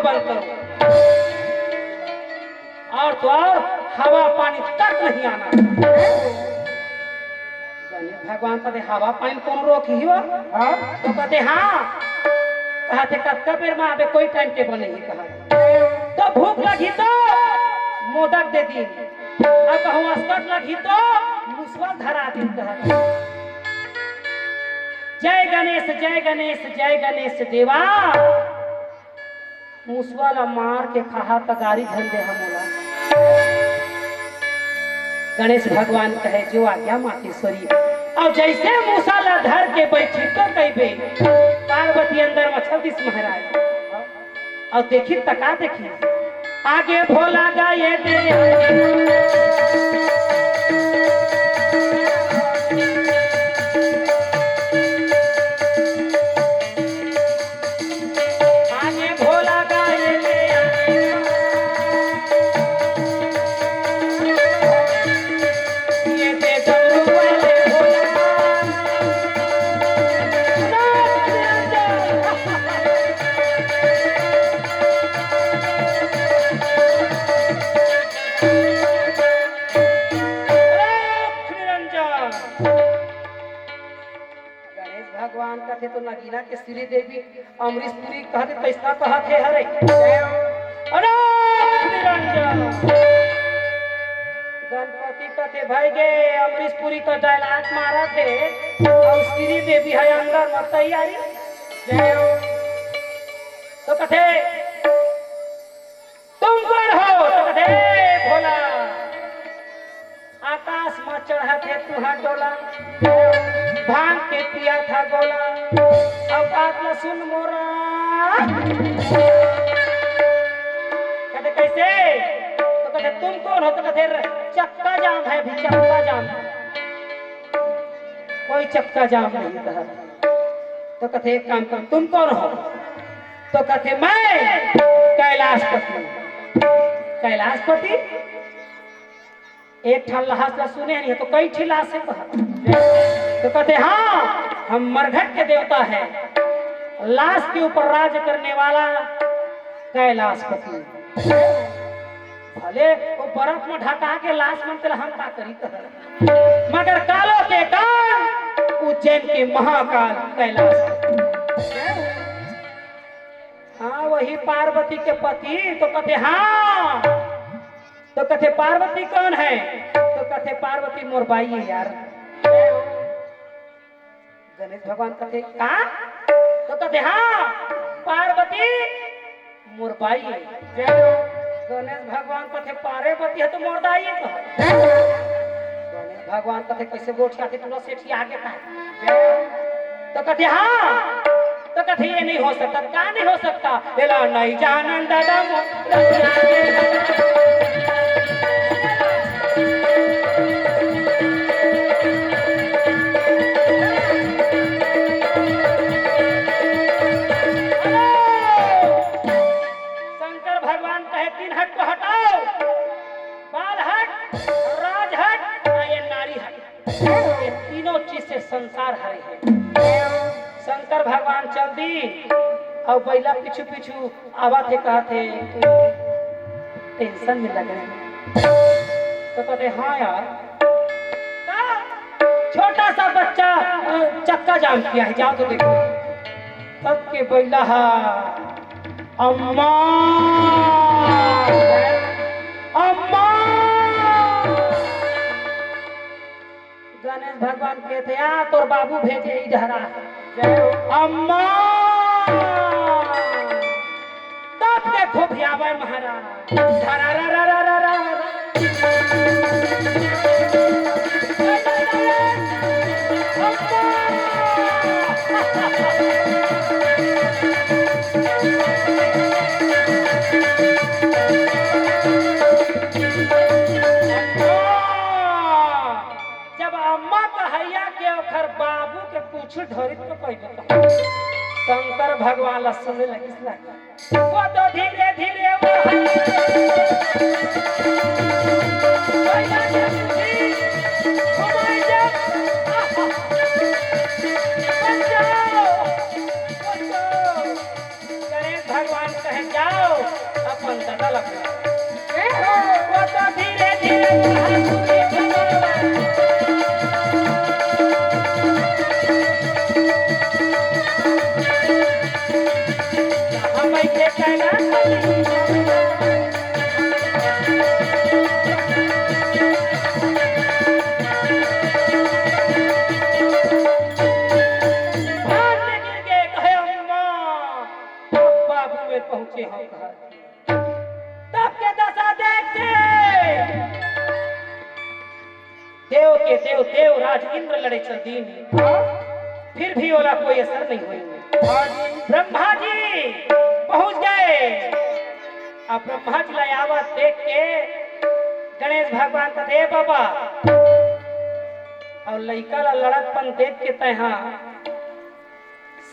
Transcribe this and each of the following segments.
बंद करो और तो और हवा पानी तक नहीं आना। गणेश भगवान कहते हवा पानी कौन रोक ही हो? तो कहते हाँ कहते कब बेर में आवे कोई टाइम टेबल नहीं कहा। तो भूख लगी तो मोदक दे दी, अब कहूँ अस्कट लगी तो मुसवा धरा दी। जय गणेश जय गणेश जय गणेश देवा, मुसवाला मार के खा तो गाड़ी झंडे हमला। गणेश भगवान कहे जो आज्ञा मातेश्वरी। और जैसे मूसाला धर के बैठी तो कहबे पार्वती अंदर में 26 महाराज। और देखी तका देखी आगे भोला गाये दे भगवान कहते तो नगीना के श्री देवी अमरीश पुरी कहते कैसा कहते हरे गणपति कहते भाई गे अमरीश पुरी का डायलॉग मारा थे और श्री देवी है अंदर में तैयारी। तो कहते तुम कौन हो? तो कहते भोला आकाश में चढ़ा थे तुहार डोला, भांग के पिया था गोला, अब बात न सुन मोरा। कहते कैसे? तो कहते तुम कौन हो? तो कहते चक्का जाम है भी, चक्का जाम। कोई चक्का जाम नहीं कहा। तो कहते एक काम कर तुम कौन हो? तो कहते मैं कैलाशपति। कैलाशपति एक ठन लाश सुने नहीं है तो कई ठिला से कहा। तो कहते हाँ हम मरघट के देवता है, लाश के ऊपर राज करने वाला कैलाशपति। भले वो बर्फ में ढका के लाश मन हम का करी कह, मगर कालो के काल उज्जैन के महाकाल कैलाशपति। हाँ वही पार्वती के पति। तो कहते हाँ। तो कहते पार्वती कौन है? तो कहते पार्वती मोरबाई है यार। गणेश भगवान कहते कहा? तो कहते हाँ पार्वती मोरबाई है। गणेश भगवान कहते पार्वती है तो मोरदाई है कहा। गणेश भगवान कहते कैसे गोठिया थे तुला सेठी आगे का? तो कहते हाँ। तो कहते ये नहीं हो सकता। क्या नहीं हो सकता? एला नहीं जानन दादा संसार हरे है। शंकर भगवान चल दी और बैला पीछू पीछू आवा थे कहते टेंशन में लग रहे। तो कहते हाँ यार छोटा सा बच्चा चक्का जाम किया है, जाओ तो देखो। तब के बैला अम्मा अम्मा। गणेश भगवान कहते आ तोर बाबू भेजे इधर अम्मा। तब देखो भैयावा महाराज धरा रा रा रा रा रा। बाबू के पूछ ढोरी तो कोई बता। शंकर भगवान लसने लगी वो तो धीरे धीरे गणेश भगवान कहे जाओ अपन दादा लगा वो तो धीरे धीरे हम बैठे कैलाश पहुंचे हम तब के दशा देखते देव के देव देवराज इंद्र लड़े चल दीन फिर भी ओला कोई असर नहीं हुई। ब्रह्मा जी पहुंच गए। अब ब्रह्मा जी ला आवत देख के गणेश भगवान का दे बाबा और लड़का ला लड़कपन देख के तहा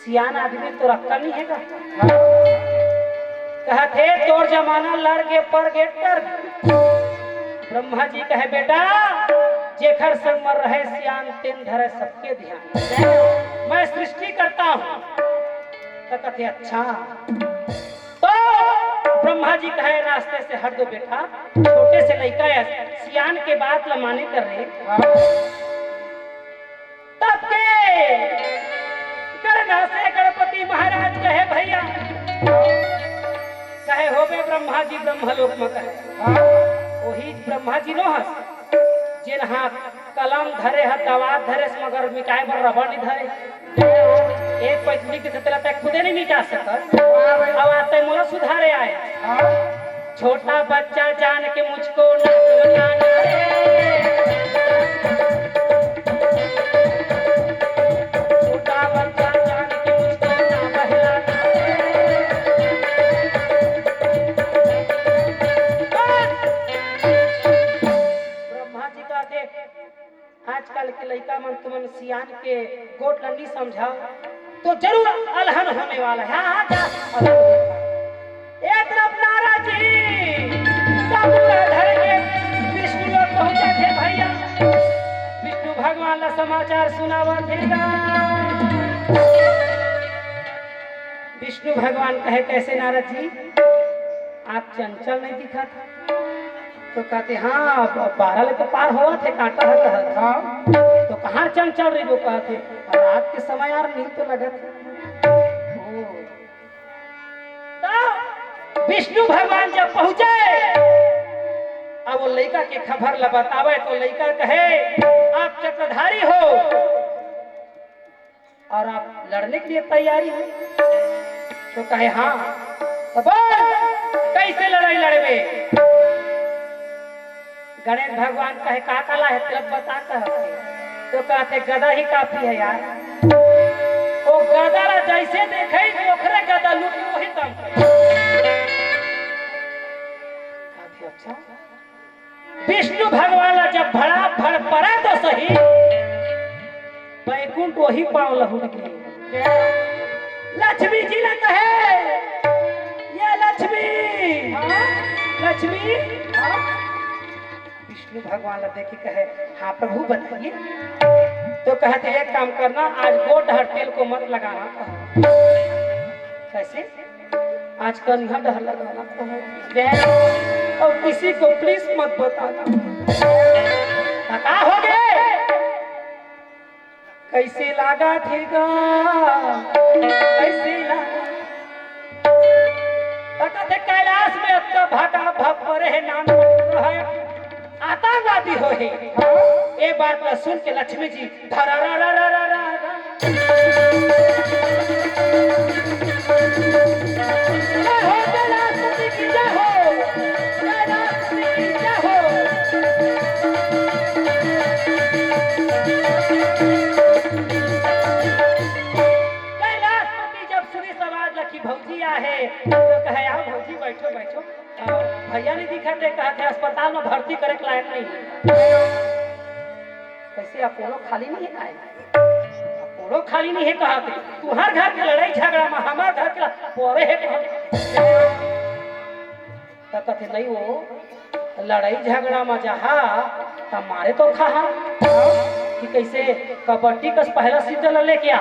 सियान आदमी तो रखा नहीं है कहते तोर जमाना लड़ के पर गेटर ब्रह्मा जी कहे बेटा जेखर संग मर रहे सियान तेन धरे सबके ध्यान मैं सृष्टि करता हूँ तो कहते अच्छा तो ब्रह्मा जी कहे रास्ते से हट दो बेटा छोटे से लड़का है सियान के बात लमाने कर रहे तब के करना से गणपति महाराज कहे भैया कहे हो बे ब्रह्मा जी ब्रह्मलोक में कहे वही ब्रह्मा जी नो हस जिन हाथ कलम धरे है दवात धरे मगर मिटाए बर रबड़ नहीं धरे एक पैसली के सतला तक खुदे नहीं मिटा सकत अब आते मोला सुधारे आए छोटा बच्चा जान के मुझको ना समझाना छोटा बच्चा जान के मुझको ना बहलाना आजकल के लड़का मन तुमन सियान के गोट लंडी समझाओ तो जरूर अलहन होने वाला है। हाँ क्या एक तरफ नारद जी धर के विष्णु लोग पहुंचे थे भैया विष्णु भगवान का समाचार सुनावा थे विष्णु भगवान कहे कैसे नारद जी आप चंचल नहीं दिखा था तो कहते हाँ 12 ले तो पार हुआ थे कांटा है कहत हाँ तो कहाँ चंचल रही वो कहते रात के समय यार नहीं तो लगत तो विष्णु भगवान जब पहुंचे अब वो लड़का के खबर ला बतावे तो लड़का कहे आप चक्रधारी हो और आप लड़ने के लिए तैयारी हो तो कहे हाँ तो बोल कैसे लड़ाई लड़वे गणेश भगवान कहे का काला है तेरा बता कहते तो कहते गदा ही काफी है यार वो गदा ला जैसे देखे ओखरे गदा लूट वही दम काफी अच्छा विष्णु भगवान ला जब भड़ा भड़ पड़ा तो सही बैकुंठ वही पाँव लहुट के लक्ष्मी जी ने कहे ये लक्ष्मी लक्ष्मी विष्णु भगवान ला देखी कहे हाँ प्रभु बताइए तो कहते एक काम करना आज गोट हर तेल को मत लगाना कैसे आजकल यहाँ डर लगाना और किसी को प्लीज मत बताना क्या हो गए कैसे लगा थेगा कैसे लगा कहते कैलाश में अच्छा भागा भप परे नाम है आतंकवादी हो ही ये बात ला सुन के लक्ष्मी जी धरा रा रा रा रा रा हो कैलाशपति की जय हो कैलाशपति की जय हो कैलाशपति जब सुनी समाज लखी भौजी आहे तो कहे आओ भौजी बैठो बैठो भैया नहीं दिखा थे कहते अस्पताल में भर्ती करे के लायक नहीं कैसे अपोलो खाली नहीं है अपोलो खाली नहीं है कहते तुम्हार घर के लड़ाई झगड़ा में हमार घर के पोरे है कहते नहीं वो लड़ाई झगड़ा में जहा हमारे तो खा कि कैसे कबड्डी का पहला सीजन लेके आ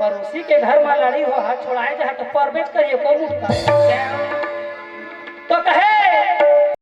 पड़ोसी के घर में लड़ी हो हाथ छोड़ाए जहाँ तो परबेज करिए को मुटका तो कहे